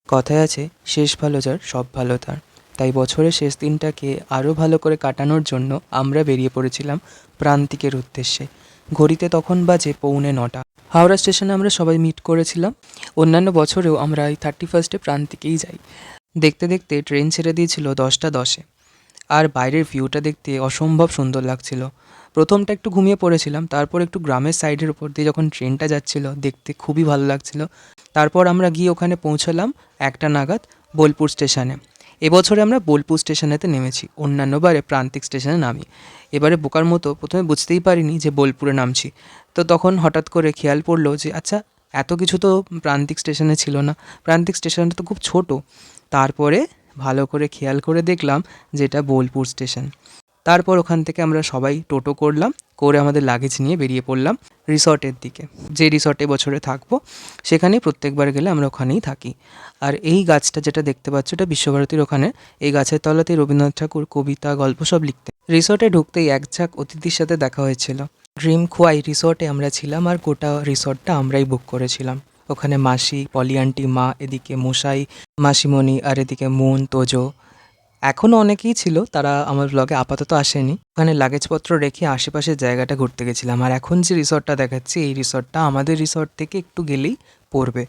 কথায় আছে, শেষ ভালো যার সব ভালো তার। তাই বছরের শেষ দিনটাকে আরও ভালো করে কাটানোর জন্য আমরা বেরিয়ে পড়েছিলাম প্রান্তিকের উদ্দেশ্যে। ঘড়িতে তখন বাজে 8:45। হাওড়া স্টেশনে আমরা সবাই মিট করেছিলাম। অন্যান্য বছরেও আমরা এই 31স্টে প্রান্তিকেই যাই। দেখতে দেখতে ট্রেন ছেড়ে দিয়েছিল 10টা 10-এ। আর বাইরের ভিউটা দেখতে অসম্ভব সুন্দর লাগছিল। প্রথমটা একটু ঘুমিয়ে পড়েছিলাম, তারপর একটু গ্রামের সাইডের উপর দিয়ে যখন ট্রেনটা যাচ্ছিল দেখতে খুবই ভালো লাগছিল। তারপর আমরা গিয়ে ওখানে পৌঁছালাম 1টা নাগাদ বোলপুর স্টেশনে। এবছরে আমরা বোলপুর স্টেশনেতে নেমেছি, অন্যান্যবারে প্রান্তিক স্টেশনে নামি। এবারে বোকার মতো প্রথমে বুঝতেই পারিনি যে বোলপুরে নামছি। তো তখন হঠাৎ করে খেয়াল পড়লো যে আচ্ছা, এত কিছু তো প্রান্তিক স্টেশনে ছিল না, প্রান্তিক স্টেশনটা তো খুব ছোট। তারপরে ভালো করে খেয়াল করে দেখলাম যে এটা বোলপুর স্টেশন। তারপর ওখান থেকে আমরা সবাই টোটো করলাম, করে আমাদের লাগেজ নিয়ে বেরিয়ে পড়লাম রিসর্টের দিকে। যে রিসর্টে বছরে থাকবো সেখানেই প্রত্যেকবার গেলে আমরা ওখানেই থাকি। আর এই গাছটা যেটা দেখতে পাচ্ছ, এটা বিশ্বভারতীর ওখানে। এই গাছের তলাতেই রবীন্দ্রনাথ ঠাকুর কবিতা গল্প সব লিখতেন। রিসর্টে ঢুকতেই এক ঝাঁক অতিথির সাথে দেখা হয়েছিল। ড্রিম খোয়াই রিসর্টে আমরা ছিলাম, আর গোটা রিসর্টটা আমরাই বুক করেছিলাম। ওখানে মাসি, পলি আন্টি, মা, এদিকে মশাই, মাসিমণি, আর এদিকে মন, তোজো। এখনও অনেকেই ছিল, তারা আমার ব্লগে আপাতত আসেনি। ওখানে লাগেজপত্র রেখে আশেপাশের জায়গাটা ঘুরতে গেছিলাম। আর এখন যে রিসর্টটা দেখাচ্ছি, এই রিসর্টটা আমাদের রিসর্ট থেকে একটু গেলেই পড়বে।